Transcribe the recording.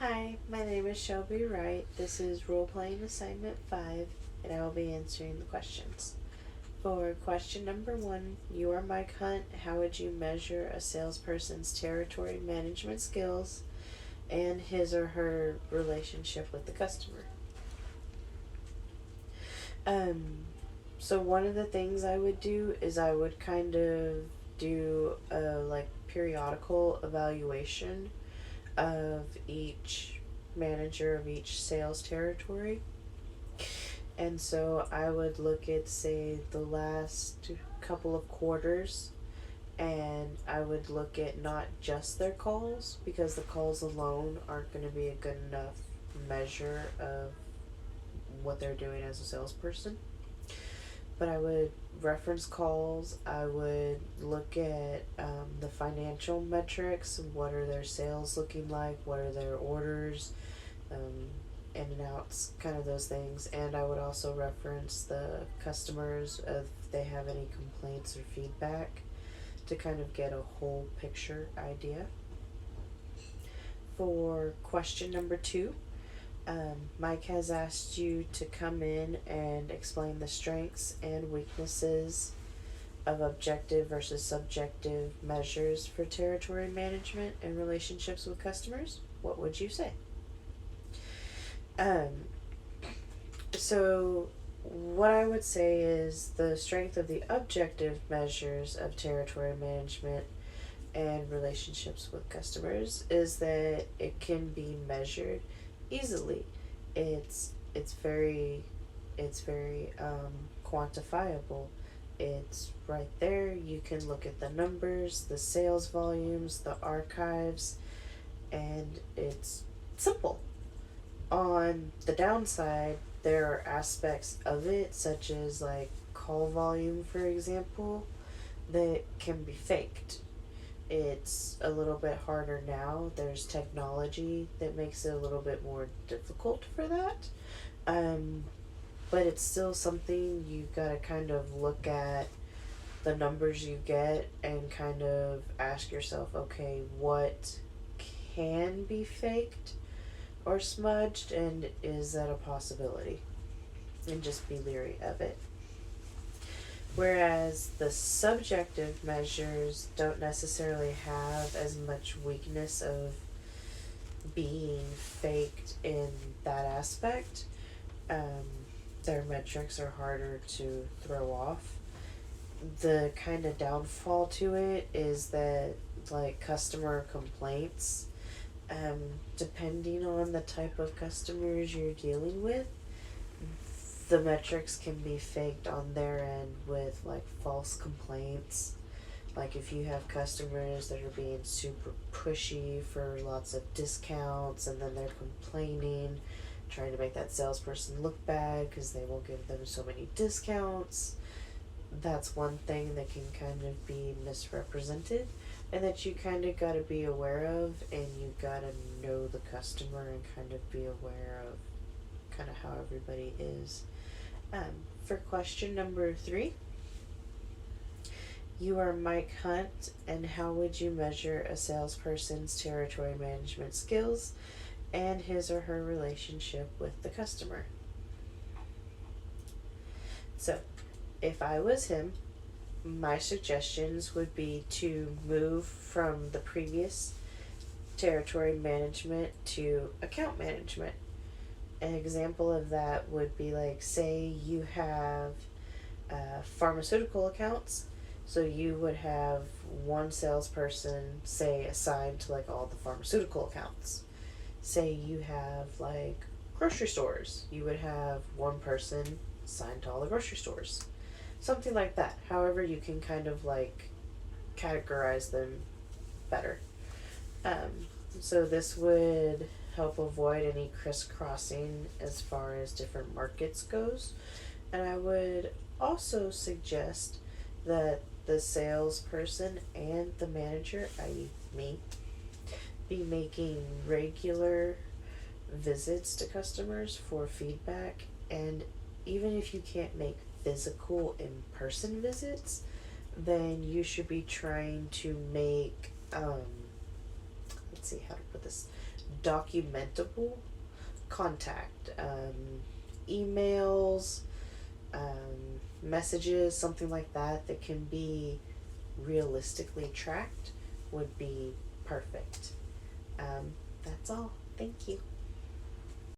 Hi, my name is Shelby Wright. This is Role Playing Assignment 5, and I will be answering the questions. For question number 1, you are Mike Hunt. How would you measure a salesperson's territory management skills and his or her relationship with the customer? Um, so one of the things I would do is I would kind of do a periodical evaluation of each manager of each sales territory. And so I would look at, say, the last couple of quarters, and I would look at not just their calls, because the calls alone aren't going to be a good enough measure of what they're doing as a salesperson. But I would reference calls. I would look at the financial metrics. What are their sales looking like? What are their orders? In and outs, kind of those things. And I would also reference the customers if they have any complaints or feedback to kind of get a whole picture idea. For question number 2, Mike has asked you to come in and explain the strengths and weaknesses of objective versus subjective measures for territory management and relationships with customers. What would you say? Um, so what I would say is the strength of the objective measures of territory management and relationships with customers is that it can be measured easily. It's very quantifiable. It's right there. You can look at the numbers, the sales volumes, the archives, and it's simple. On the downside, there are aspects of it, such as like call volume, for example, that can be faked. It's a little bit harder now. There's technology that makes it a little bit more difficult for that. Um, but it's still something you've got to kind of look at the numbers you get and kind of ask yourself, okay, what can be faked or smudged, and is that a possibility? And just be leery of it. Whereas the subjective measures don't necessarily have as much weakness of being faked in that aspect. Um, their metrics are harder to throw off. The kind of downfall to it is that, like, customer complaints, depending on the type of customers you're dealing with, the metrics can be faked on their end with like false complaints. Like if you have customers that are being super pushy for lots of discounts and then they're complaining, trying to make that salesperson look bad because they won't give them so many discounts, that's one thing that can kind of be misrepresented and that you kind of got to be aware of, and you got to know the customer and kind of be aware of kind of how everybody is. For question number 3, you are Mike Hunt, and how would you measure a salesperson's territory management skills and his or her relationship with the customer? So, if I was him, my suggestions would be to move from the previous territory management to account management. An example of that would be like, say you have pharmaceutical accounts, so you would have one salesperson, say, assigned to like all the pharmaceutical accounts. Say you have like grocery stores, you would have one person assigned to all the grocery stores. Something like that. However, you can kind of like categorize them better. So this would help avoid any crisscrossing as far as different markets goes. And I would also suggest that the salesperson and the manager, i.e. me, be making regular visits to customers for feedback. And even if you can't make physical in-person visits, then you should be trying to make let's see how to put this, documentable contact, emails, messages, something like that can be realistically tracked would be perfect. That's all. Thank you.